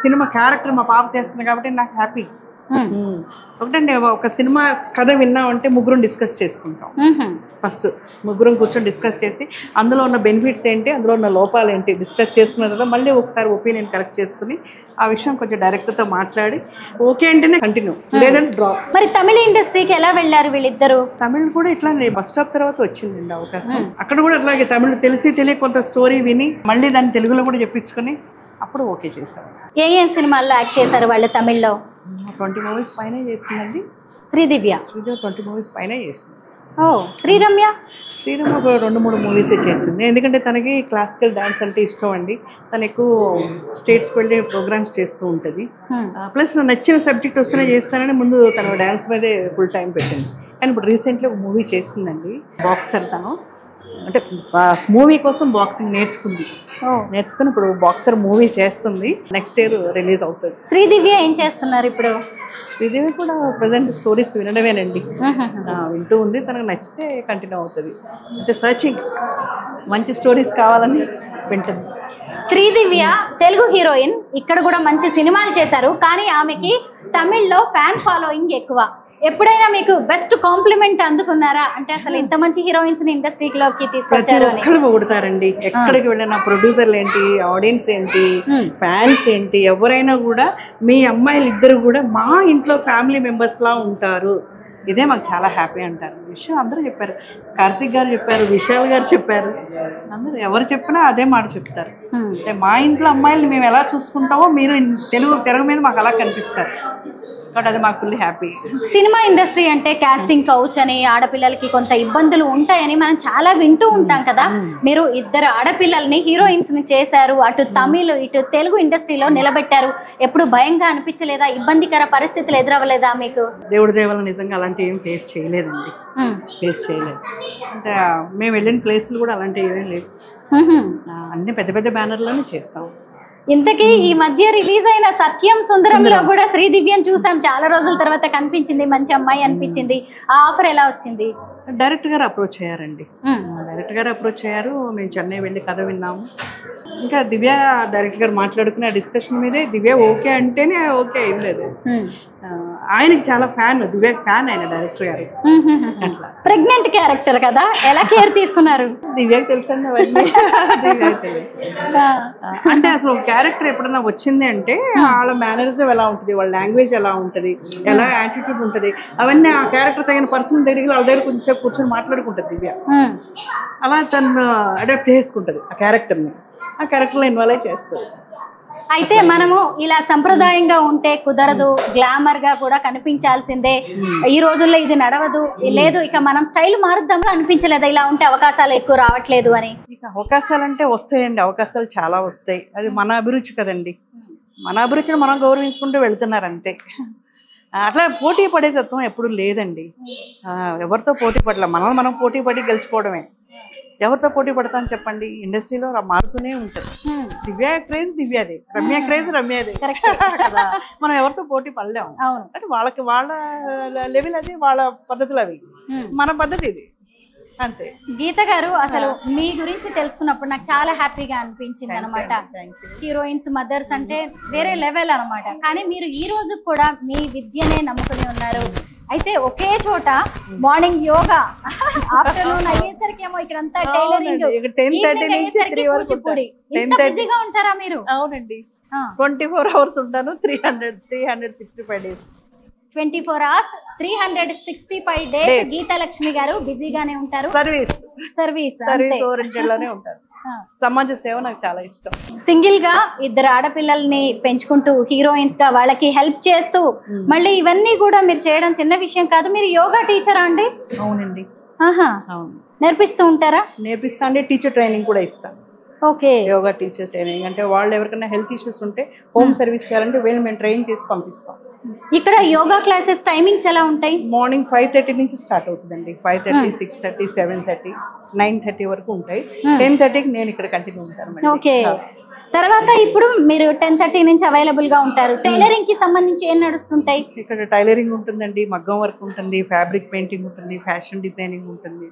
సినిమా క్యారెక్టర్ మా పాప చేస్తుంది కాబట్టి నాకు హ్యాపీ. ఒకటండి, ఒక సినిమా కథ విన్నామంటే ముగ్గురం డిస్కస్ చేసుకుంటాం. ఫస్ట్ ముగ్గురం కూర్చొని డిస్కస్ చేసి అందులో ఉన్న బెనిఫిట్స్ ఏంటి, అందులో ఉన్న లోపాలు ఏంటి డిస్కస్ చేసుకున్న తర్వాత మళ్ళీ ఒకసారి ఒపీనియన్ కరెక్ట్ చేసుకుని ఆ విషయం కొంచెం డైరెక్టర్తో మాట్లాడి ఓకే అంటేనే కంటిన్యూ, లేదంటే డ్రాప్. మరి తమిళ ఇండస్ట్రీకి ఎలా వెళ్ళారు వీళ్ళిద్దరు? తమిళ్ కూడా ఇట్లా బస్ స్టాప్ తర్వాత వచ్చిందండి అవకాశం. అక్కడ కూడా అట్లాగే తమిళ్ తెలిసి తెలియ కొంత స్టోరీ విని మళ్ళీ దాన్ని తెలుగులో కూడా చెప్పించుకొని అప్పుడు ఓకే చేశారు. ఏం సినిమాల్లో యాక్ట్ చేశారు వాళ్ళు తమిళ్లో? 20 మూవీస్ పైన చేసిందండి శ్రీదివ్య. 20 మూవీస్ పైన చేసింది. ఓ, శ్రీరమ్య? శ్రీరమ్య ఒక 2-3 మూవీసే చేసింది. ఎందుకంటే తనకి క్లాసికల్ డాన్స్ అంటే ఇష్టం అండి. తను ఎక్కువ స్టేట్స్కి వెళ్ళి ప్రోగ్రామ్స్ చేస్తూ ఉంటుంది. ప్లస్ నచ్చిన సబ్జెక్ట్ వస్తేనే చేస్తానని ముందు తన డాన్స్ మీదే ఫుల్ టైం పెట్టింది. కానీ ఇప్పుడు రీసెంట్లీ ఒక మూవీ చేసిందండి, బాక్సర్. తను అంటే మూవీ కోసం బాక్సింగ్ నేర్చుకుని ఇప్పుడు బాక్సర్ మూవీ చేస్తుంది. నెక్స్ట్ ఇయర్ రిలీజ్ అవుతుంది. శ్రీదివ్య ఏం చేస్తున్నారు ఇప్పుడు? శ్రీదేవి కూడా ప్రజెంట్ స్టోరీస్ వినడమేనండి, వింటూ ఉంది. తనకు నచ్చితే కంటిన్యూ అవుతుంది. అయితే సర్చింగ్ మంచి స్టోరీస్ కావాలని వింటుంది. శ్రీదివ్య తెలుగు హీరోయిన్, ఇక్కడ కూడా మంచి సినిమాలు చేశారు, కానీ ఆమెకి తమిళ్లో ఫ్యాన్ ఫాలోయింగ్ ఎక్కువ. ఎప్పుడైనా మీకు బెస్ట్ కాంప్లిమెంట్ అందుకున్నారా? అంటే అసలు ఇంత మంచి హీరోయిన్స్ ని ఇండస్ట్రీలోకి తీసుకొచ్చారు అని. ఎక్కడ పొగుడతారండి, ఎక్కడికి వెళ్ళినా ప్రొడ్యూసర్లు ఏంటి, ఆడియన్స్ ఏంటి, ఫ్యాన్స్ ఏంటి, ఎవరైనా కూడా మీ అమ్మాయిలు ఇద్దరు కూడా మా ఇంట్లో ఫ్యామిలీ మెంబర్స్ లా ఉంటారు, ఇదే మాకు చాలా హ్యాపీ అంటారు. విషయం అందరూ చెప్పారు, కార్తిక్ గారు చెప్పారు, విశాల్ గారు చెప్పారు, అందరూ ఎవరు చెప్పినా అదే మాట చెప్తారు. అంటే మా ఇంట్లో అమ్మాయిలు మేము ఎలా చూసుకుంటామో మీరు తెలుగు తెర మీద మాకు అలా కనిపిస్తారు. కాబట్టి అది మాకు ఫుల్ హ్యాపీ. సినిమా ఇండస్ట్రీ అంటే కాస్టింగ్ కౌచ్ అని, ఆడపిల్లలకి కొంత ఇబ్బందులు ఉంటాయని మనం చాలా వింటూ ఉంటాం కదా. మీరు ఇద్దరు ఆడపిల్లల్ని హీరోయిన్స్ ని చేశారు, అటు తమిళ్ ఇటు తెలుగు ఇండస్ట్రీలో నిలబెట్టారు. ఎప్పుడు భయంగా అనిపించలేదా? ఇబ్బందికర పరిస్థితులు ఎదురవ్వలేదా మీకు? దేవుడి దేవాల నిజంగా అలాంటివి ఏం ఫేస్ చేయలేదండి, ఫేస్ చేయలేదు. అంటే మేము వెళ్ళిన ప్లేస్లు కూడా అలాంటివి ఏమీ లేవు, అన్ని పెద్ద పెద్ద బ్యానర్లోనే చేస్తాం. ఇంతకీ ఈ మధ్య రిలీజ్ అయిన సత్యం సుందరంలో కూడా శ్రీదివ్యను చూసాం, చాలా రోజుల తర్వాత కనిపించింది, మంచి అమ్మాయి అనిపించింది. ఆ ఆఫర్ ఎలా వచ్చింది? డైరెక్టర్ గారు అప్రోచ్ అయ్యారండి, డైరెక్టర్ గారు అప్రోచ్ అయ్యారు. మేము చెన్నై వెళ్ళి కథ విన్నాము. ఇంకా దివ్య డైరెక్టర్ గారు మాట్లాడుకునే డిస్కషన్ మీదే దివ్య ఓకే అంటేనే ఓకే అయింది. ఆయనకి చాలా ఫ్యాన్, దివ్య ఫ్యాన్ ఆయన డైరెక్టర్ గారు. అట్లా ప్రెగ్నెంట్ క్యారెక్టర్ కదా, ఎలా కేర్ తీసుకున్నారు? దివ్యకి తెలుసండి అవన్నీ. తెలుసు అంటే అసలు క్యారెక్టర్ ఎప్పుడైనా వచ్చింది అంటే వాళ్ళ మేనరిజం ఎలా ఉంటుంది, వాళ్ళ లాంగ్వేజ్ ఎలా ఉంటుంది, ఎలా యాటిట్యూడ్ ఉంటుంది, అవన్నీ ఆ క్యారెక్టర్ తగిన పర్సన్ దగ్గరికి వాళ్ళ దగ్గర కొంచెంసేపు కూర్చొని మాట్లాడుకుంటుంది దివ్య. అలా తను అడాప్ట్ చేసుకుంటుంది ఆ క్యారెక్టర్ని, ఆ క్యారెక్టర్లో ఇన్వాల్వ్ అయి చేస్తుంది. అయితే మనము ఇలా సంప్రదాయంగా ఉంటే కుదరదు, గ్లామర్ గా కూడా కనిపించాల్సిందే, ఈ రోజుల్లో ఇది నడవదు, లేదు ఇక మనం స్టైల్ మారుద్దాం అనిపించలేదా? ఇలా ఉంటే అవకాశాలు ఎక్కువ రావట్లేదు అని. ఇక అవకాశాలు అంటే వస్తాయండి, అవకాశాలు చాలా వస్తాయి. అది మన అభిరుచి కదండి, మన అభిరుచిని మనం గౌరవించుకుంటూ వెళ్తున్నారు అంతే. అట్లా పోటీ పడే తత్వం ఎప్పుడు లేదండి. ఎవరితో పోటీ పడలే, మనం పోటీ పడి గెలుచుకోవడమే. ఎవరితో పోటీ పడతామని చెప్పండి, ఇండస్ట్రీలో మారుతూనే ఉంటుంది. దివ్య క్రేజ్ దివ్యదే, రమ్య క్రేజ్ రమ్యదే. మనం ఎవరితో పోటీ పడలేము. అంటే వాళ్ళకి వాళ్ళ లెవెల్ అది, వాళ్ళ పద్ధతులు అవి, మన పద్ధతి ఇది అంతే. గీత గారు, అసలు మీ గురించి తెలుసుకున్నప్పుడు నాకు చాలా హ్యాపీగా అనిపించింది అనమాట. హీరోయిన్స్ మదర్స్ అంటే వేరే లెవెల్ అనమాట. కానీ మీరు ఈ రోజు కూడా మీ విద్యనే నమ్ముకుని ఉన్నారు. అయితే ఒకే చోట మార్నింగ్ యోగా, ఆఫ్టర్నూన్ అయ్యేసరికి ఏమో ఇక్కడంతా టైలరింగ్, 10:30 నుంచి 3 వరకు బిజీగా ఉంటారా మీరు? అవునండి, 24 hours ఉంటాను, 365 days. 24 hours 365 days గీతాలక్ష్మి గారు బిజీగానే ఉంటారు. సర్వీస్ ఓరియంటెడ్ లోనే ఉంటారు. సమాజ సేవ నాకు చాలా ఇష్టం. సింగిల్ గా ఇద్దరు ఆడపిల్లల్ని పెంచుకుంటూ హీరోయిన్స్ గా వాళ్ళకి హెల్ప్ చేస్తూ మళ్ళీ ఇవన్నీ కూడా మీరు చేయడం చిన్న విషయం కాదు. మీరు యోగా టీచరా అండి? అవునండి. అవును. నేర్పిస్తూ ఉంటారా? నేర్పిస్తా అండి, టీచర్ ట్రైనింగ్ కూడా ఇస్తాను. ఓకే. యోగా టీచర్ ట్రైనింగ్ అంటే వాళ్ళు ఎవరికైనా హెల్త్ ఇష్యూస్ ఉంటే హోమ్ సర్వీస్ చేయాలంటే వీళ్ళు మేము ట్రైన్ చేసి పంపిస్తాం. ఇక్కడ యోగా క్లాసెస్ టైమింగ్స్ ఎలా ఉంటాయి? మార్నింగ్ 5:30 నుంచి స్టార్ట్ అవుతుందండి. 5:30, 6:30, 7:30, 9:30 వరకు ఉంటాయి. 10:30కి నేను ఇక్కడ కంటిన్యూ ఉంటాను. ఓకే. తర్వాత ఇప్పుడు మీరు 10:30 నుంచి అవైలబుల్ గా ఉంటారు. టైలరింగ్ కి సంబంధించి ఏం నడుస్తుంటాయి? ఇక్కడ టైలరింగ్ ఉంటుందండి, మగ్గం వర్క్ ఉంటుంది, ఫ్యాబ్రిక్ పెయింటింగ్ ఉంటుంది, ఫ్యాషన్ డిజైనింగ్ ఉంటుంది.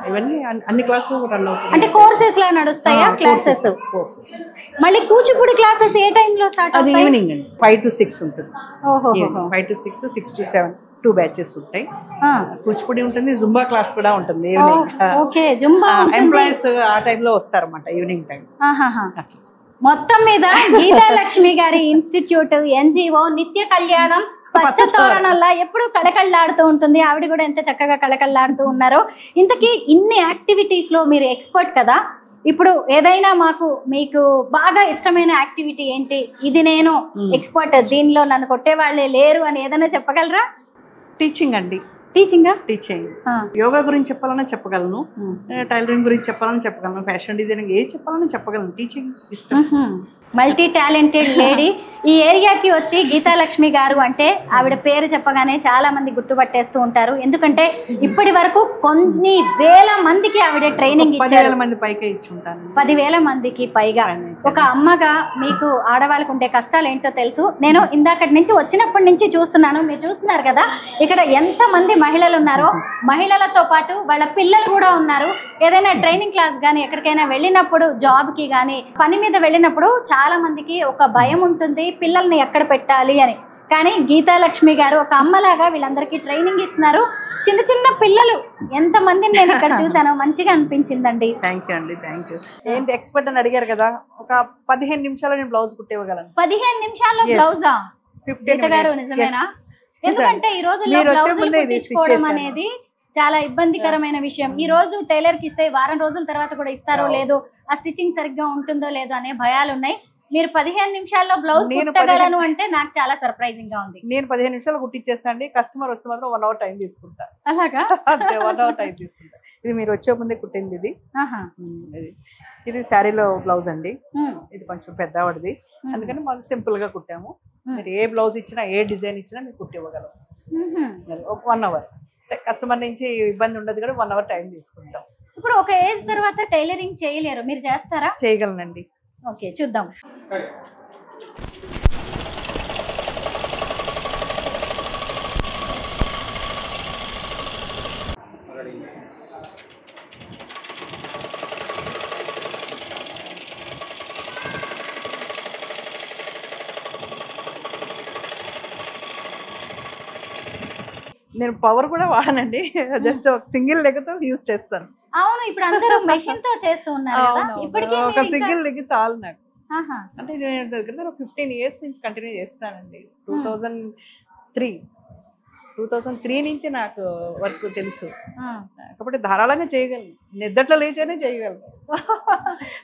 ఇవన్నీ అన్ని క్లాసులు రన్ అవుతాయి. అంటే కోర్సెస్ లా నడుస్తాయా? Classes courses. మళ్ళీ కూచిపూడి క్లాసెస్ ఏ టైం లో స్టార్ట్ అది అవుతాయి? ఈవినింగ్ అండి, 5 to 6 ఉంటుంది. ఓహో, 5 to 6, 6 to 7 2 బ్యాచెస్ ఉంటాయి. కూచిపూడి ఉంటుంది, జుంబా క్లాస్ కూడా ఉంటుంది ఈవినింగ్. Okay, Zumba. ఎంప్లాయీస్ ఆ టైంలో వస్తారన్నమాట ఈవినింగ్ టైం. మొత్తం మీద గీతాలక్ష్మి గారి ఇన్స్టిట్యూట్ NGO నిత్య కళ్యాణం పచ్చ తోరణంలా ఎప్పుడు కళకళలాడుతూ ఉంటుంది. ఆవిడ కూడా ఎంత చక్కగా కళకళలాడుతూ ఉన్నారో. ఇంతకీ ఇన్ని యాక్టివిటీస్ లో మీరు ఎక్స్పర్ట్ కదా, ఇప్పుడు ఏదైనా మీకు బాగా ఇష్టమైన యాక్టివిటీ ఏంటి? ఇది నేను ఎక్స్పర్ట్, దీనిలో నన్ను కొట్టే వాళ్ళే లేరు అని ఏదైనా చెప్పగలరా? టీచింగ్ అండి. టీచింగ్ యోగా గురించి చెప్పాలన్నా చెప్పగలను, టైలరింగ్ గురించి చెప్పాలని చెప్పగలను, ఫ్యాషన్ డిజైనింగ్ ఏది చెప్పాలని చెప్పగలను. టీచింగ్ ఇష్టం. Multi talented lady. ఈ ఏరియాకి వచ్చి గీతాలక్ష్మి గారు అంటే ఆవిడ పేరు చెప్పగానే చాలా మంది గుర్తుపట్టేస్తూ ఉంటారు. ఎందుకంటే ఇప్పటి వరకు కొన్ని వేల మందికి ఆవిడ ట్రైనింగ్ ఇచ్చారు. 10,000 మందికి పైగా. ఒక అమ్మగా మీకు ఆడవాళ్ళకు ఉండే కష్టాలు ఏంటో తెలుసు. నేను ఇందాకటి నుంచి వచ్చినప్పటి నుంచి చూస్తున్నాను. మీరు చూస్తున్నారు కదా ఇక్కడ ఎంత మంది మహిళలు ఉన్నారో. మహిళలతో పాటు వాళ్ళ పిల్లలు కూడా ఉన్నారు. ఏదైనా ట్రైనింగ్ క్లాస్ కానీ ఎక్కడికైనా వెళ్ళినప్పుడు, జాబ్కి కానీ పని మీద వెళ్ళినప్పుడు చాలా మందికి ఒక భయం ఉంటుంది, పిల్లల్ని ఎక్కడ పెట్టాలి అని. కానీ గీతాలక్ష్మి గారు ఒక అమ్మలాగా వీళ్ళందరికీ ట్రైనింగ్ ఇస్తున్నారు. చిన్న చిన్న పిల్లలు ఎంత మందిని నేను ఇక్కడ చూసాను, మంచిగా అనిపించిందండి. థ్యాంక్ యూ అండి, థ్యాంక్ యూ. ఏంటి ఎక్స్పర్ట్ అని అడిగారు కదా, ఒక 15 నిమిషాల్లో నేను బ్లౌజ్ కుట్టివ్వగలను. 15 నిమిషాల్లో బ్లౌజా? గీత గారు నిజమేనా? ఎందుకంటే ఈ రోజుల్లో బ్లౌజ్ కుట్టించుకోవడం అనేది చాలా ఇబ్బందికరమైన విషయం. ఈ రోజు టైలర్ కి ఇస్తే వారం రోజుల తర్వాత కూడా ఇస్తారో లేదో, ఆ స్టిచ్చింగ్ సరిగ్గా ఉంటుందో లేదో అనే భయాలు ఉన్నాయి. మీరు 15 నిమిషాల్లో బ్లౌజ్ కుట్టగలను అంటే నాకు చాలా సర్ప్రైజింగ్ గా ఉంది. నేను 15 నిమిషాలు కుట్టించేస్తా అండి. కస్టమర్ వస్తే మాత్రం 1 అవర్ టైం తీసుకుంటా. అలాగా? అంటే 1 అవర్ టైం తీసుకుంటా. ఇది మీరు వచ్చే ముందే కుట్టింది. ఇది శారీలో బ్లౌజ్ అండి. ఇది కొంచెం పెద్దవాడిది, అందుకని మనం సింపుల్ గా కుట్టాము. మీరు ఏ బ్లౌజ్ ఇచ్చినా, ఏ డిజైన్ ఇచ్చినా మీరు కుట్టివ్వగలం. 1 అవర్ కస్టమర్ నుంచి ఇబ్బంది ఉండదు కూడా. 1 అవర్ టైం తీసుకుంటాం. ఇప్పుడు ఒక ఏజ్ తర్వాత టైలరింగ్ చేయలేరు, మీరు చేస్తారా? చేయగలనండి. ఓకే, చూద్దాం. నేను పవర్ కూడా వాడనండి, జస్ట్ ఒక సింగిల్ లెగ్తో యూజ్ చేస్తాను. అవును, ఇప్పుడు అందరూ మెషిన్ తో చేస్తూ ఉన్నారు కదా. ఇప్పటికీ ఒక సింగిల్ లెగ్ చాలు నాకు. అంటే నేను దగ్గర 15 years నుంచి కంటిన్యూ చేస్తానండి. 2003 నుంచి నాకు వర్క్ తెలుసు కాబట్టి ధారాళంగా చేయగలను. నిద్దట్లో లేచనే చేయగలను.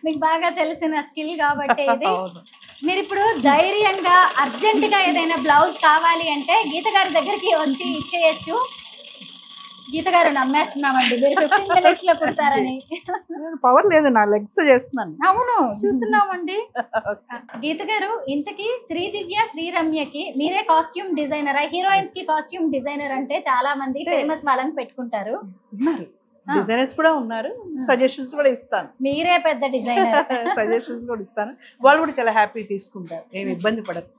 మీకు బాగా తెలిసిన స్కిల్ కాబట్టి ఇది. మీరు ఇప్పుడు ధైర్యంగా అర్జెంట్ గా ఏదైనా బ్లౌజ్ కావాలి అంటే గీత గారి దగ్గరికి వచ్చి ఇచ్చేయచ్చు. గీత గారు నమ్మేస్తున్నామండి, మీరు 15 minutes లో కుడతారని. పవర్ లేదు, నా లెగ్స్ చేస్తున్నాను. అవును, చూస్తున్నామండి. గీత గారు, ఇంతకీ శ్రీదివ్య, శ్రీరమ్యకి మీరే కాస్ట్యూమ్ డిజైనరా? హీరోయిన్స్ కి కాస్ట్యూమ్ డిజైనర్ అంటే చాలా మంది ఫేమస్ వాళ్ళని పెట్టుకుంటారు. డిజైనర్స్ కూడా ఉన్నారు, సజెషన్స్ కూడా ఇస్తాను. మీరే పెద్ద డిజైనర్. సజెషన్స్ కూడా ఇస్తాను, వాళ్ళు కూడా చాలా హ్యాపీ తీసుకుంటారు, ఏమి ఇబ్బంది పడరు.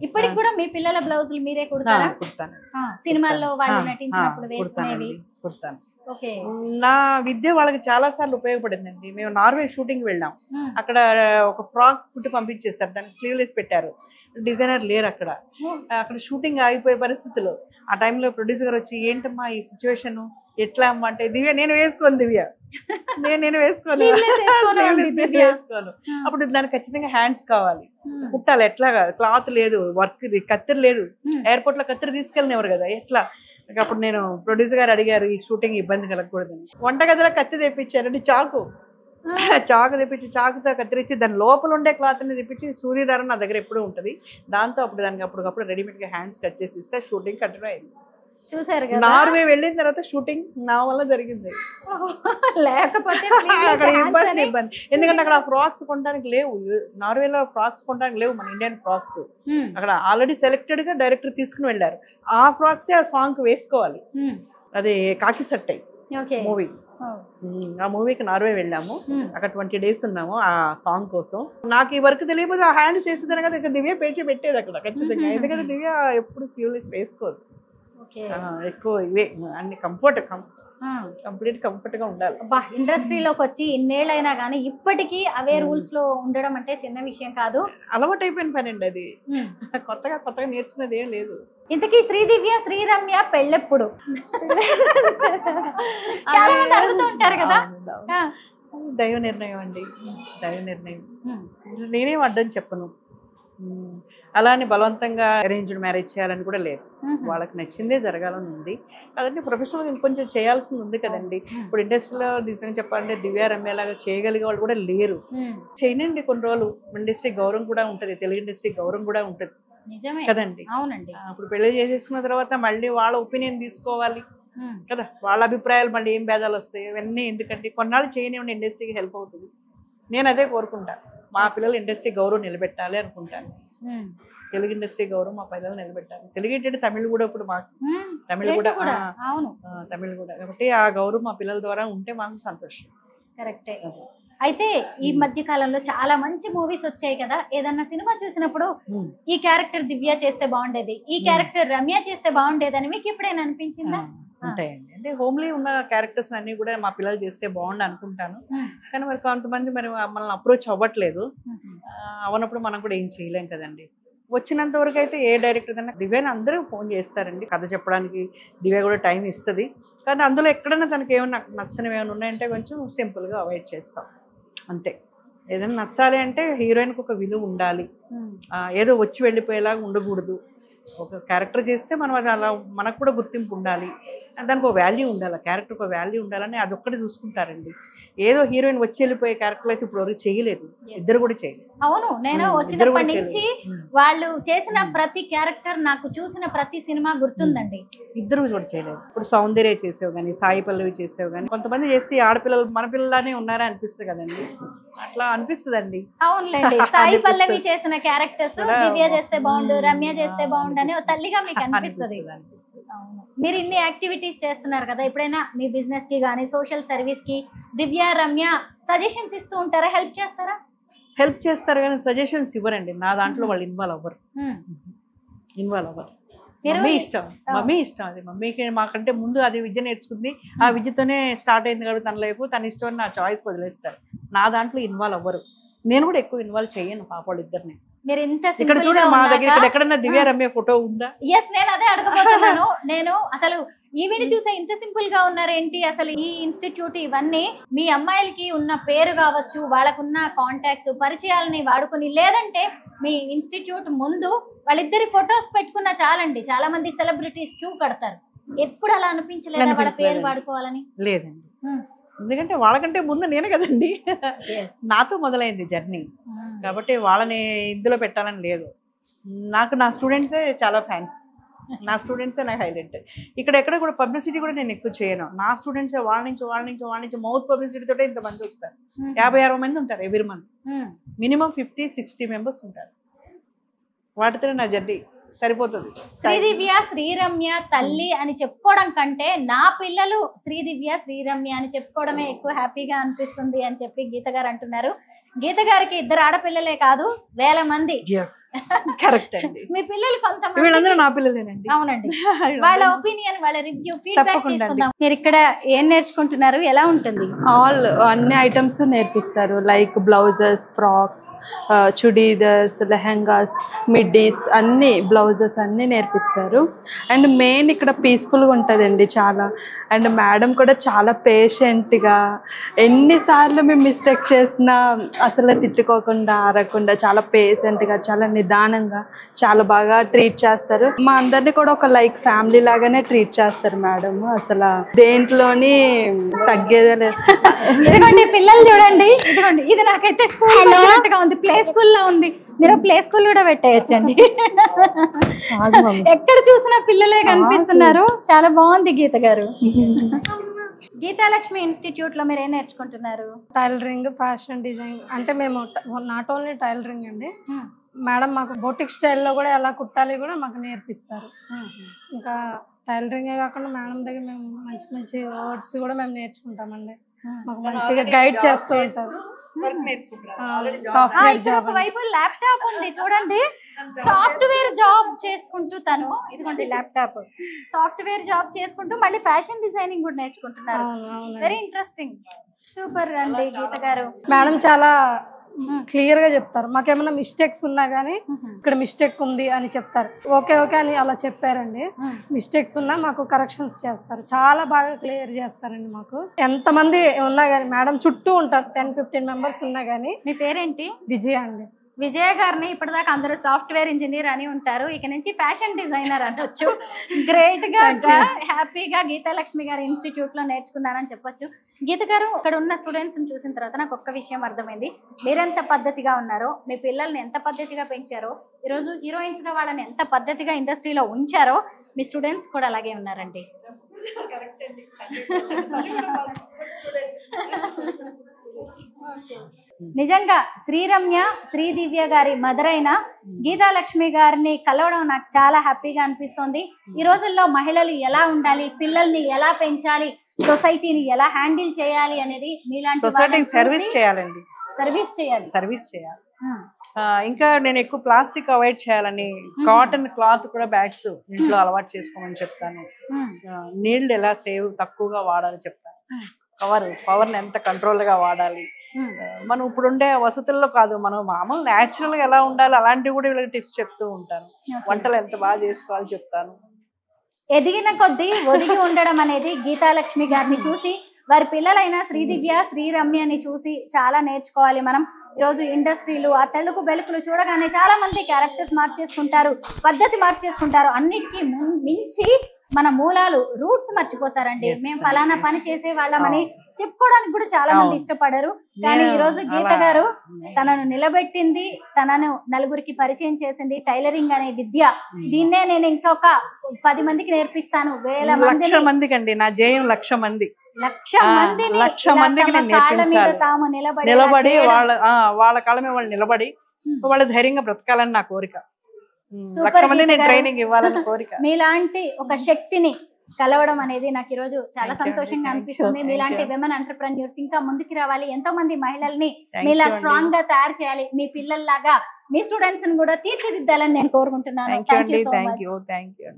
ఇప్పటికి కూడా మీ పిల్లల బ్లౌజులు మీరే కుడతారా? కుడతాను. సినిమాల్లో వాళ్ళు నటించినప్పుడు వేసుకునేవి కుడతాను. నా విద్య వాళ్ళకి చాలా సార్లు ఉపయోగపడిందండి. మేము నార్వే షూటింగ్ వెళ్ళాం, అక్కడ ఒక ఫ్రాక్ కుట్టి పంపించేస్తారు, దానికి స్లీవ్లెస్ పెట్టారు. డిజైనర్ లేరు అక్కడ షూటింగ్ ఆగిపోయే పరిస్థితులు. ఆ టైంలో ప్రొడ్యూసర్ గారు వచ్చి, ఏంటమ్మా ఈ సిచ్యువేషన్, ఎట్లా అమ్మ అంటే, దివ్య నేను వేసుకోను, దివ్య నేను వేసుకోను. అప్పుడు దానికి ఖచ్చితంగా హ్యాండ్స్ కావాలి, కుట్టాలి. ఎట్లా కాదు, క్లాత్ లేదు, వర్క్ కత్తెర లేదు, ఎయిర్పోర్ట్ లో కత్తెర తీసుకెళ్ళినవారు కదా, ఎట్లా. అప్పుడు నేను ప్రొడ్యూసర్ గారు అడిగారు, ఈ షూటింగ్ ఇబ్బంది కలగకూడదని. వంటగదిలో కత్తి తెప్పించారండి, చాకు తెప్పించి, చాకుతో కత్తిరించి దాని లోపల ఉండే క్లాత్ని తెప్పించి, సూది దారం నా దగ్గర ఎప్పుడూ ఉంటుంది, దాంతో అప్పుడు దానికి అప్పటికప్పుడు రెడీమేడ్గా హ్యాండ్స్ కట్ చేసి ఇస్తే షూటింగ్ కంటిన్యూ అయింది. చూసారు, నార్వే వెళ్ళిన తర్వాత షూటింగ్ నా వల్ల జరిగింది. లేకపోతే అక్కడ ఇబ్బంది, ఎందుకంటే అక్కడ ఫ్రాక్స్ కొనడానికి లేవు, నార్వేలో ఫ్రాక్స్ కొనడానికి లేవు, మన ఇండియన్ ఫ్రాక్స్. అక్కడ ఆల్రెడీ సెలెక్టెడ్ గా డైరెక్టర్ తీసుకుని వెళ్ళారు, ఆ ఫ్రాక్సే ఆ సాంగ్ వేసుకోవాలి. అది కాకి సట్టై మూవీ, ఆ మూవీకి నార్వే వెళ్ళాము, అక్కడ 20 days ఉన్నాము ఆ సాంగ్ కోసం. నాకు ఈ వర్క్ తెలియకపోతే ఆ హ్యాండ్ చేసేదాన్ని కదా, ఇక్కడ దివ్య పేచే పెట్టేది అక్కడ ఖచ్చితంగా. ఎందుకంటే దివ్య ఎప్పుడు సీరియస్ వేసుకోదు, ఎక్కువ ఇవే అన్ని కంప్లీట్ కంఫర్ట్ గా ఉండాలి. ఇండస్ట్రీలోకి వచ్చి ఇన్నేళ్ళైనా కానీ ఇప్పటికీ అవే రూల్స్ లో ఉండడం అంటే చిన్న విషయం కాదు. అలవాటు అయిపోయిన పని అండి అది, కొత్తగా నేర్చుకునేది ఏం లేదు. ఇంతకీ శ్రీదివ్య శ్రీరమ్య పెళ్ళెప్పుడు? చాలా మంది అడుగుతూ ఉంటారు కదా. దైవ నిర్ణయం అండి, దైవ నిర్ణయం. నేనేం అడ్డం చెప్పను. అలానే బలవంతంగా అరేంజ్డ్ మ్యారేజ్ చేయాలని కూడా లేదు, వాళ్ళకి నచ్చిందే జరగాలని ఉంది కదండి. ప్రొఫెషనల్ ఇంకొంచెం చేయాల్సింది ఉంది కదండి. ఇప్పుడు ఇండస్ట్రీలో నిజంగా చెప్పాలంటే దివ్య రమ్య లాగా చేయగలిగే వాళ్ళు కూడా లేరు. చేయనండి, కొన్ని రోజులు ఇండస్ట్రీ గౌరవం కూడా ఉంటుంది, తెలుగు ఇండస్ట్రీ గౌరవం కూడా ఉంటుంది కదండి. అవునండి. ఇప్పుడు పెళ్లి చేసేసుకున్న తర్వాత మళ్ళీ వాళ్ళ ఒపీనియన్ తీసుకోవాలి కదా, వాళ్ళ అభిప్రాయాలు మళ్ళీ ఏం భేదాలు వస్తాయి ఇవన్నీ ఎందుకంటే కొన్నాళ్ళు చేయనివ్వండి, ఇండస్ట్రీకి హెల్ప్ అవుతుంది. నేను అదే కోరుకుంటా, మా పిల్లలు ఇండస్ట్రీ గౌరవం నిలబెట్టాలి అనుకుంటాను. తెలుగు ఇండస్ట్రీ గౌరవం మా పిల్లలు నిలబెట్టాలి. తెలుగు ఏంటంటే తమిళ్ కూడా ఇప్పుడు మాకు తమిళ్ కూడా తమిళ్ కూడా కాబట్టి ఆ గౌరవం మా పిల్లల ద్వారా ఉంటే మాకు సంతోషం. కరెక్టే. అయితే ఈ మధ్య కాలంలో చాలా మంచి మూవీస్ వచ్చాయి కదా, ఏదన్నా సినిమా చూసినప్పుడు ఈ క్యారెక్టర్ దివ్య చేస్తే బాగుండేది, ఈ క్యారెక్టర్ రమ్య చేస్తే బాగుండేదని మీకు ఎప్పుడైనా అనిపించిందా? ఉంటాయండి, అంటే హోమ్లీ ఉన్న క్యారెక్టర్స్ అన్ని కూడా మా పిల్లలు చేస్తే బాగుండు అనుకుంటాను. కానీ మరి కొంతమంది మరి మనల్ని అప్రోచ్ అవ్వట్లేదు, అవనప్పుడు మనం కూడా ఏం చేయలేం కదండి. వచ్చినంత వరకు అయితే ఏ డైరెక్టర్ అయినా దివ్యని అందరూ ఫోన్ చేస్తారండి, కథ చెప్పడానికి దివ్య కూడా టైం ఇస్తుంది. కానీ అందులో ఎక్కడైనా తనకి ఏమైనా నచ్చనివి ఏమైనా ఉన్నాయంటే కొంచెం సింపుల్గా అవాయిడ్ చేస్తాం అంతే. ఏదైనా నచ్చాలి అంటే హీరోయిన్కి ఒక విలువ ఉండాలి, ఏదో వచ్చి వెళ్ళిపోయేలాగా ఉండకూడదు. ఒక క్యారెక్టర్ చేస్తే మనం అది అలా మనకు కూడా గుర్తింపు ఉండాలి, దానికి ఒక వాల్యూ ఉండాలి, క్యారెక్టర్ ఒక వాల్యూ ఉండాలని అదొక్కటి చూసుకుంటారండి. ఏదో హీరోయిన్ వచ్చి వెళ్ళిపోయే క్యారెక్టర్ అయితే ఇప్పుడు ఎవరు చేయలేదు, ఇద్దరు కూడా చేయలేదు. అవును, నేను వచ్చినప్పటి నుంచి వాళ్ళు చేసిన ప్రతి క్యారెక్టర్ నాకు చూసిన ప్రతి సినిమా గుర్తుందండి. ఇద్దరు కూడా చేయలేదు. ఇప్పుడు సౌందర్య చేసేవి కానీ, సాయి పల్లవి చేసేవి కానీ, కొంతమంది చేస్తే ఆడపిల్లలు మన పిల్లలానే ఉన్నారా అనిపిస్తుంది కదండి, అట్లా అనిపిస్తుందండి. అవునులేండి, సాయి పల్లవి చేసిన క్యారెక్టర్స్ దివ్య చేస్తే బాగుండు, రమ్య చేస్తే బాగుండు అని తల్లిగా మీకు అనిపిస్తుంది. మీరు ఇన్ని యాక్టివిటీస్ చేస్తున్నారు కదా, ఎప్పుడైనా మీ బిజినెస్ కి కానీ సోషల్ సర్వీస్ కి దివ్య రమ్య సజెషన్స్ ఇస్తూ ఉంటారా, హెల్ప్ చేస్తారా? హెల్ప్ చేస్తారు కానీ సజెషన్స్ ఇవ్వరండి, నా దాంట్లో వాళ్ళు ఇన్వాల్వ్ అవ్వరు. మమ్మీ ఇష్టం అది, మమ్మీకి మాకంటే ముందు అది విద్య నేర్చుకుంది, ఆ విద్యతోనే స్టార్ట్ అయింది కాబట్టి తన లైఫ్ తన ఇష్టం, నా చాయిస్ వదిలేస్తారు. నా దాంట్లో ఇన్వాల్వ్ అవ్వరు, నేను కూడా ఎక్కువ ఇన్వాల్వ్ చేయను పాప వాళ్ళిద్దరిని. ఇక్కడ చూడండి మా దగ్గర ఇక్కడ ఎక్కడన్నా దివ్య రమ్య ఫోటో ఉందా? ఎస్, నేను అదే అడగబోతున్నాను. నేను అసలు ఈవిడ చూసే ఇంత సింపుల్ గా ఉన్నారేంటి, అసలు ఈ ఇన్స్టిట్యూట్ ఇవన్నీ మీ అమ్మాయిలకి ఉన్న పేరు కావచ్చు, వాళ్ళకున్న కాంటాక్ట్స్ పరిచయాలని వాడుకుని, లేదంటే మీ ఇన్స్టిట్యూట్ ముందు వాళ్ళిద్దరి ఫొటోస్ పెట్టుకున్నా చాలండి, చాలా మంది సెలబ్రిటీస్ క్యూ కడతారు. ఎప్పుడు అలా అనిపించలేదా వాళ్ళ పేరు వాడుకోవాలని? లేదండి, ఎందుకంటే వాళ్ళకంటే ముందు నేను కదండి, నాతో మొదలైంది జర్నీ కాబట్టి వాళ్ళని ఇందులో పెట్టాలని లేదు. నాకు నా స్టూడెంట్సే చాలా ఫ్యాన్స్, నా స్టూడెంట్సే నాకు హైలైట్. ఇక్కడ ఎక్కడ కూడా పబ్లిసిటీ కూడా నేను ఎక్కువ చేయను, నా స్టూడెంట్సే వాళ్ళ నుంచి మౌత్ పబ్లిసిటీ తోటే ఇంతమంది వస్తారు. 50-60 మంది ఉంటారు ఎవ్రీ మంత్, మినిమం 50-60 మెంబర్స్ ఉంటారు. వాటితో నా జర్నీ సరిపోతుంది. శ్రీదివ్య శ్రీరమ్య తల్లి అని చెప్పుకోవడం కంటే నా పిల్లలు శ్రీదివ్య శ్రీరమ్య అని చెప్పుకోవడమే ఎక్కువ హ్యాపీగా అనిపిస్తుంది అని చెప్పి గీత గారు అంటున్నారు. గీత గారికి 2 ఆడపిల్లలే కాదు, వేల మంది. కరెక్ట్ అండి, మీ పిల్లలు కొంతమంది వీళ్ళందరూ నా పిల్లలేనండి. అవునండి, వాళ్ళ ఒపీనియన్, వాళ్ళ రివ్యూ, ఫీడ్బ్యాక్ తీసుకుందాం. మీరు ఇక్కడ ఏం నేర్చుకుంటున్నారు, ఎలా ఉంటుంది? అన్ని ఐటమ్స్ నేర్పిస్తారు, like blouses, frocks, churidars, lehengas, middies, అన్ని బ్లౌజెస్ అన్నీ నేర్పిస్తారు. అండ్ మెయిన్ ఇక్కడ పీస్ఫుల్గా ఉంటుందండి చాలా. అండ్ మేడం కూడా చాలా పేషెంట్గా, ఎన్నిసార్లు మేము మిస్టేక్ చేసినా అసలు తిట్టుకోకుండా అరకుండా చాలా పేషెంట్గా, చాలా నిదానంగా, చాలా బాగా ట్రీట్ చేస్తారు. మా అందరినీ కూడా ఒక లైక్ ఫ్యామిలీ లాగానే ట్రీట్ చేస్తారు మేడం. అసలు దేంట్లోని తగ్గేదే లేదు. ఇదిగోండి పిల్లలు చూడండి, ఇదిగోండి ఇది నాకైతే స్కూల్ ఉంది, ప్లే స్కూల్ లా ఉంది. మీరు ప్లే స్కూల్ కూడా పెట్టేయచ్చండి, ఎక్కడ చూసినా పిల్లలే కనిపిస్తున్నారు. చాలా బాగుంది గీత గారు. గీతాలక్ష్మి ఇన్స్టిట్యూట్ లో మీరు ఏం నేర్చుకుంటున్నారు? Tailoring, fashion design. అంటే మేము నాట్ ఓన్లీ టైలరింగ్ అండి, మేడం మాకు బొటిక్ స్టైల్లో కూడా ఎలా కుట్టాలి కూడా మాకు నేర్పిస్తారు. ఇంకా టైలరింగే కాకుండా మేడం దగ్గర మేము మంచి మంచి వర్డ్స్ కూడా మేము నేర్చుకుంటామండి. మాకు మంచిగా గైడ్ చేస్తూ ఉంటారు. సాఫ్ట్వేర్ ఇక్కడ ఒక వైపు ల్యాప్టాప్ ఉంది చూడండి. సాఫ్ట్వేర్ జాబ్ చేసుకుంటూ తను ఇదిగోండి ల్యాప్టాప్ సాఫ్ట్వేర్ జాబ్ చేసుకుంటూ మళ్ళీ ఫ్యాషన్ డిజైనింగ్ కూడా నేర్చుకుంటున్నారు. Very interesting. సూపర్ అండి గీత గారు. మేడం చాలా క్లియర్ గా చెప్తారు. మాకేమైనా మిస్టేక్స్ ఉన్నా గానీ ఇక్కడ మిస్టేక్ ఉంది అని చెప్తారు. ఓకే ఓకే అని అలా చెప్పారండి. మిస్టేక్స్ ఉన్నా మాకు కరెక్షన్స్ చేస్తారు. చాలా బాగా క్లియర్ చేస్తారండి. మాకు ఎంత మంది ఉన్నా గానీ మేడం చుట్టూ ఉంటారు. 10-15 మెంబర్స్ ఉన్నా గానీ. మీ పేరేంటి? విజయ అండి. విజయ గారిని ఇప్పటిదాకా అందరూ సాఫ్ట్వేర్ ఇంజనీర్ అని ఉంటారు, ఇక నుంచి ఫ్యాషన్ డిజైనర్ అనొచ్చు. గ్రేట్ గా హ్యాపీగా గీతాలక్ష్మి గారి ఇన్స్టిట్యూట్ లో నేర్చుకున్నారని చెప్పొచ్చు. గీత గారు, ఇక్కడ ఉన్న స్టూడెంట్స్ ని చూసిన తర్వాత నాకు ఒక్క విషయం అర్థమైంది. మీరెంత పద్ధతిగా ఉన్నారో, మీ పిల్లల్ని ఎంత పద్ధతిగా పెంచారో, ఈరోజు హీరోయిన్స్ గా వాళ్ళని ఎంత పద్ధతిగా ఇండస్ట్రీలో ఉంచారో, మీ స్టూడెంట్స్ కూడా అలాగే ఉన్నారండి. నిజంగా శ్రీరమ్య శ్రీదివ్య గారి మదర్ అయిన గీతాలక్ష్మి గారిని కలవడం నాకు చాలా హ్యాపీగా అనిపిస్తుంది. ఈ రోజుల్లో మహిళలు ఎలా ఉండాలి, పిల్లల్ని ఎలా పెంచాలి, సొసైటీని ఎలా హ్యాండిల్ చేయాలి అనేది మీలాంటి సర్వీస్ చేయాలండి. సర్వీస్ చేయాలి. ఇంకా నేను ఎక్కువ ప్లాస్టిక్ అవాయిడ్ చేయాలని, కాటన్ క్లాత్ కూడా బ్యాగ్స్ ఇంట్లో అలవాటు చేసుకోమని చెప్తాను. నీళ్లు ఎలా తక్కువగా వాడాలి చెప్తాను. పవర్ని ఎంత కంట్రోల్ గా వాడాలి. మనం ఇప్పుడుండే వసతుల్లో కాదు, మనం మామూలు న్యాచురల్ గా ఎలా ఉండాలి అలాంటివి కూడా వీళ్ళకి టిప్స్ చెప్తూ ఉంటాను. వంటలు ఎంత బాగా చేసుకోవాలి చెప్తాను. ఎదిగిన కొద్దీ ఒదిగి ఉండడం అనేది గీతాలక్ష్మి గారిని చూసి, వారి పిల్లలైన శ్రీదివ్య శ్రీరమ్యని చూసి చాలా నేర్చుకోవాలి మనం. ఈరోజు ఇండస్ట్రీలు ఆ తెలుగు బెలుకులు చూడగానే చాలా మంది క్యారెక్టర్స్ మార్చేసుకుంటారు, పద్ధతి మార్చేసుకుంటారు. అన్నిటికీ మించి మన మూలాలు, రూట్స్ మర్చిపోతారండి. మేము ఫలానా పని చేసే వాళ్ళమని చెప్పుకోవడానికి కూడా చాలా మంది ఇష్టపడరు. కానీ ఈ రోజు గీత గారు తనను నిలబెట్టింది, తనను నలుగురికి పరిచయం చేసింది. టైలరింగ్ అనే విద్య, దీన్నే నేను ఇంకొక 10 మందికి నేర్పిస్తాను, 1000 మందికి అండి నా జయం. 1,00,000 మంది, 1,00,000 మందికి నేను నేర్పించాలి. నిలబడి వాళ్ళ కాళ్ళ మీద వాళ్ళు నిలబడి వాళ్ళ ధైర్యంగా బ్రతకాలని నా కోరిక. 1,00,000 మంది నేను ట్రైనింగ్ ఇవ్వాలని కోరిక. మీలాంటి ఒక శక్తిని కలవడం అనేది నాకు ఈ రోజు చాలా సంతోషంగా అనిపిస్తుంది. మీలాంటి విమెన్ ఎంటర్‌ప్రెన్యూర్స్ ఇంకా ముందుకు రావాలి. ఎంతో మంది మహిళల్ని మీలా స్ట్రాంగ్ గా తయారు చేయాలి. మీ పిల్లల్లాగా మీ స్టూడెంట్స్ ని కూడా తీర్చిదిద్దాలని నేను కోరుకుంటున్నాను. Thank you so much. థాంక్యూ.